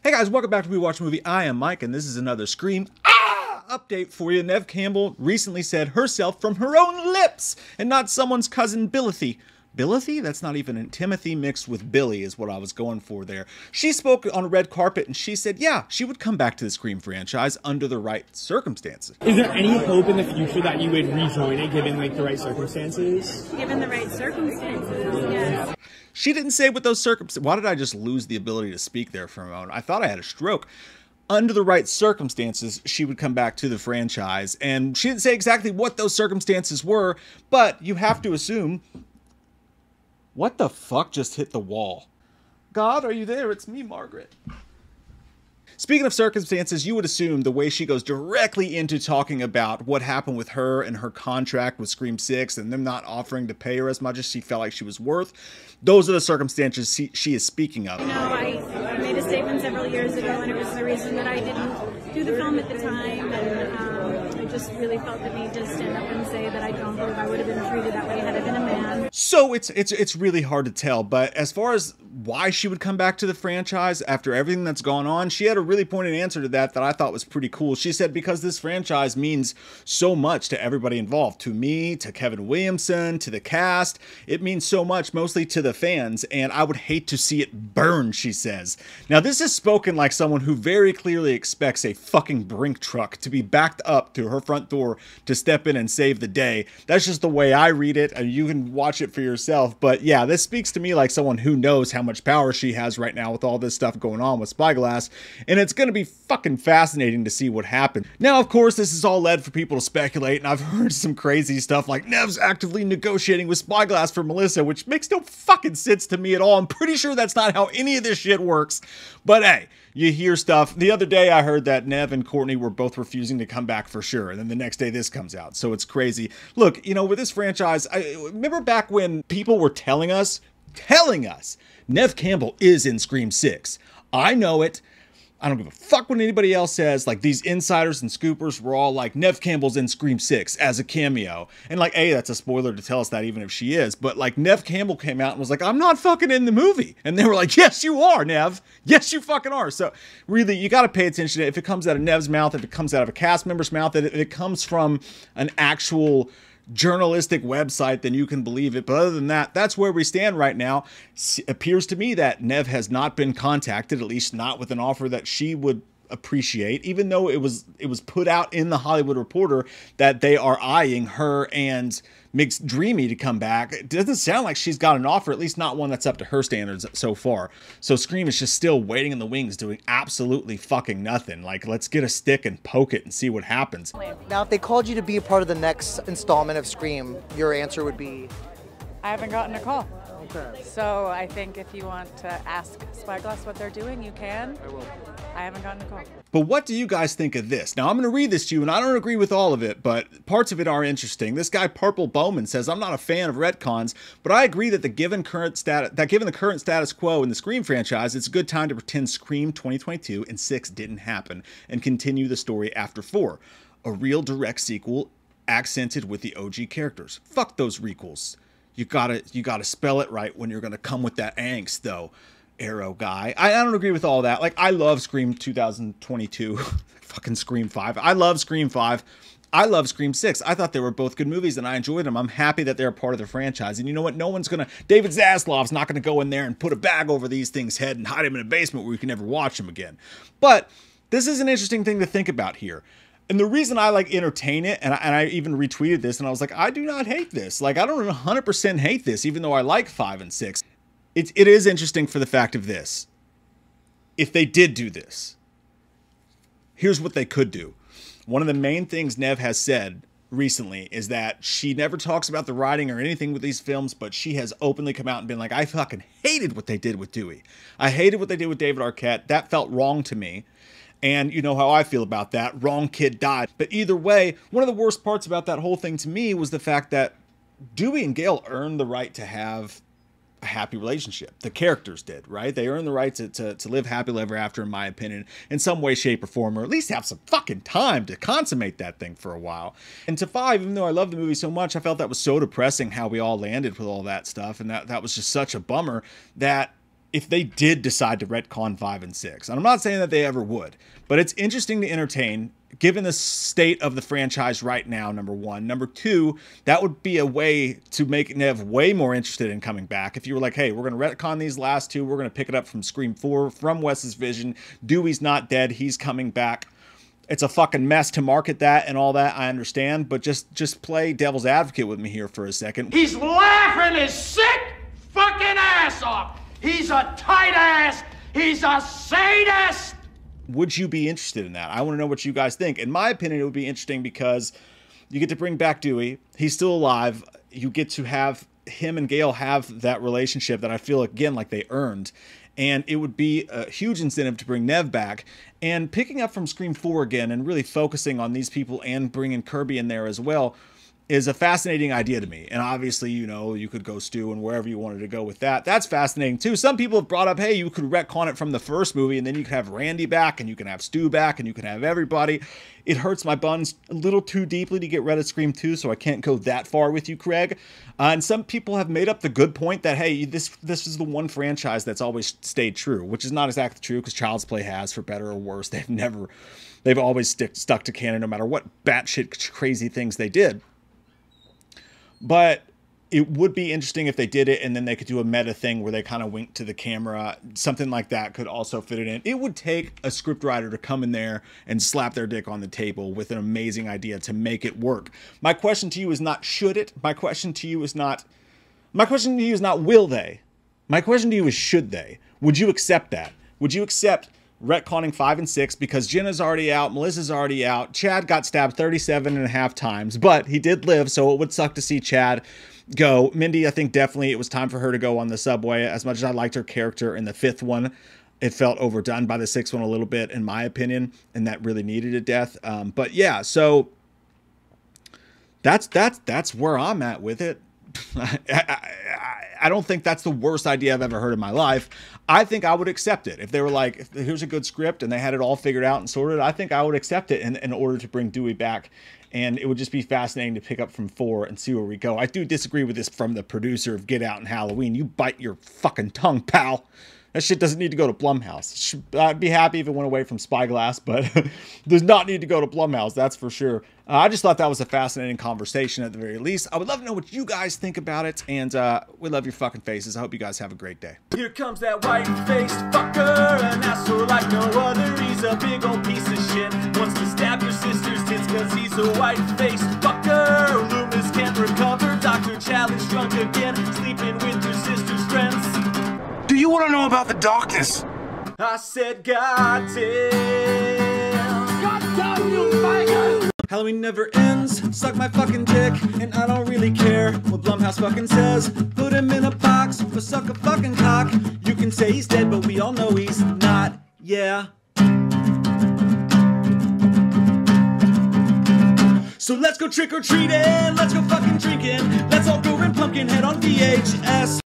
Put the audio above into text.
Hey guys, welcome back to We Watch Movie. I am Mike, and this is another Scream update for you. Neve Campbell recently said herself from her own lips, and not someone's cousin Bilothy. Bilothy? That's not even Timothy mixed with Billy is what I was going for there. She spoke on a red carpet, and she said, yeah, she would come back to the Scream franchise under the right circumstances. Is there any hope in the future that you would rejoin it, given like the right circumstances? Given the right circumstances, yes. She didn't say what those circumstances. Why did I just lose the ability to speak there for a moment? I thought I had a stroke. Under the right circumstances, she would come back to the franchise. And she didn't say exactly what those circumstances were, but you have to assume... What the fuck just hit the wall? God, are you there? It's me, Margaret. Speaking of circumstances, you would assume the way she goes directly into talking about what happened with her and her contract with Scream 6 and them not offering to pay her as much as she felt like she was worth. Those are the circumstances she is speaking of. You know, I made a statement several years ago, and it was the reason that I didn't do the film at the time, and I just really felt the need to stand up and say that I don't believe I would have been treated that way had I been a man. So it's really hard to tell, but as far as why she would come back to the franchise after everything that's gone on, she had a really pointed answer to that I thought was pretty cool. She said, because this franchise means so much to everybody involved, to me, to Kevin Williamson, to the cast. It means so much, mostly to the fans, and I would hate to see it burn, she says. Now, this is spoken like someone who very clearly expects a fucking brink truck to be backed up to her front door to step in and save the day. That's just the way I read it, and you can watch it for yourself. But yeah, this speaks to me like someone who knows how much power she has right now with all this stuff going on with Spyglass, and it's going to be fucking fascinating to see what happens. Now, of course, this is all led for people to speculate, and I've heard some crazy stuff like Neve's actively negotiating with Spyglass for Melissa, which makes no fucking sense to me at all. I'm pretty sure that's not how any of this shit works, but hey, you hear stuff. The other day I heard that Neve and Courtney were both refusing to come back for sure, and then the next day this comes out, so it's crazy. Look, you know, with this franchise, I remember back when people were telling us Neve Campbell is in Scream 6. I know it. I don't give a fuck what anybody else says. Like, these insiders and scoopers were all like, Neve Campbell's in Scream 6 as a cameo. And like, A, that's a spoiler to tell us that even if she is. But like, Neve Campbell came out and was like, I'm not fucking in the movie. And they were like, yes, you are, Neve. Yes, you fucking are. So really, you got to pay attention to it. If it comes out of Neve's mouth, if it comes out of a cast member's mouth, if it comes from an actual journalistic website, then you can believe it. But other than that, that's where we stand right now. It appears to me that Neve has not been contacted, at least not with an offer that she would appreciate, even though it was put out in the Hollywood Reporter that they are eyeing her and McDreamy to come back. It doesn't sound like she's got an offer, at least not one that's up to her standards so far. So Scream is just still waiting in the wings, doing absolutely fucking nothing. Like, let's get a stick and poke it and see what happens. Now, if they called you to be a part of the next installment of Scream, your answer would be? I haven't gotten a call. Okay. So I think if you want to ask Spyglass what they're doing, you can. I will. I haven't gotten a call. But what do you guys think of this? Now, I'm going to read this to you, and I don't agree with all of it, but parts of it are interesting. This guy, Purple Bowman, says, I'm not a fan of retcons, but I agree that given the current status quo in the Scream franchise, it's a good time to pretend Scream 2022 and 6 didn't happen and continue the story after 4. A real direct sequel accented with the OG characters. Fuck those requels. You gotta spell it right when you're gonna come with that angst, though, Arrow guy. I don't agree with all that. Like, I love Scream 2022. Fucking Scream 5. I love Scream 5. I love Scream 6. I thought they were both good movies, and I enjoyed them. I'm happy that they're a part of the franchise. And you know what? No one's gonna... David Zaslav's not gonna go in there and put a bag over these things' head and hide them in a basement where you can never watch them again. But this is an interesting thing to think about here. And the reason I like entertain it, and I even retweeted this, and I was like, I do not hate this. Like, I don't 100% hate this, even though I like 5 and 6. It is interesting for the fact of this. If they did do this, here's what they could do. One of the main things Neve has said recently is that she never talks about the writing or anything with these films, but she has openly come out and been like, I fucking hated what they did with Dewey. I hated what they did with David Arquette. That felt wrong to me. And you know how I feel about that. Wrong kid died. But either way, one of the worst parts about that whole thing to me was the fact that Dewey and Gale earned the right to have a happy relationship. The characters did, right? They earned the right to live happily ever after, in my opinion, in some way, shape, or form, or at least have some fucking time to consummate that thing for a while. And to 5, even though I love the movie so much, I felt that was so depressing how we all landed with all that stuff, and that was just such a bummer that if they did decide to retcon 5 and 6. And I'm not saying that they ever would, but it's interesting to entertain given the state of the franchise right now, number one. Number two, that would be a way to make Neve way more interested in coming back. If you were like, hey, we're going to retcon these last two, we're going to pick it up from Scream 4, from Wes's vision. Dewey's not dead, he's coming back. It's a fucking mess to market that and all that, I understand, but just play devil's advocate with me here for a second. He's laughing his sick fucking ass off. He's a tight ass. He's a sadist. Would you be interested in that? I want to know what you guys think. In my opinion, it would be interesting because you get to bring back Dewey. He's still alive. You get to have him and Gail have that relationship that I feel, again, like they earned. And it would be a huge incentive to bring Neve back. And picking up from Scream 4 again and really focusing on these people and bringing Kirby in there as well is a fascinating idea to me. And obviously, you know, you could go Stu and wherever you wanted to go with that. That's fascinating too. Some people have brought up, hey, you could retcon it from the first movie and then you could have Randy back and you can have Stu back and you can have everybody. It hurts my buns a little too deeply to get rid of Scream 2, so I can't go that far with you, Craig. And some people have made up the good point that, hey, this is the one franchise that's always stayed true, which is not exactly true because Child's Play has, for better or worse. They've always stuck to canon no matter what batshit crazy things they did. But it would be interesting if they did it and then they could do a meta thing where they kind of wink to the camera. Something like that could also fit it in. It would take a scriptwriter to come in there and slap their dick on the table with an amazing idea to make it work. My question to you is not should it. My question to you is not will they. My question to you is should they. Would you accept that? Would you accept retconning 5 and 6 because Jenna's already out, Melissa's already out, Chad got stabbed 37.5 times, but he did live, so it would suck to see Chad go. Mindy, I think definitely it was time for her to go on the subway. As much as I liked her character in the 5th one, it felt overdone by the 6th one a little bit, in my opinion, and that really needed a death. But yeah, so that's where I'm at with it. I don't think that's the worst idea I've ever heard in my life. I think I would accept it. If they were like, here's a good script and they had it all figured out and sorted, I think I would accept it in order to bring Dewey back. And it would just be fascinating to pick up from 4 and see where we go. I do disagree with this from the producer of Get Out and Halloween. You bite your fucking tongue, pal. That shit doesn't need to go to Blumhouse. I'd be happy if it went away from Spyglass, but does not need to go to Blumhouse, that's for sure. I just thought that was a fascinating conversation at the very least. I would love to know what you guys think about it, and we love your fucking faces. I hope you guys have a great day. Here comes that white-faced fucker, an asshole like no other. He's a big old piece of shit. Wants to stab your sister's tits cause he's a white-faced fucker. Loomis can't recover. Dr. Challenge drunk again, sleeping with your sister's friends. Do you want to know about the darkness? I said, goddamn. Goddamn you faggot! Halloween never ends, suck my fucking dick, and I don't really care what Blumhouse fucking says. Put him in a box, or suck a fucking cock. You can say he's dead, but we all know he's not, yeah. So let's go trick-or-treating, let's go fucking drinking, let's all go rent Pumpkinhead on VHS.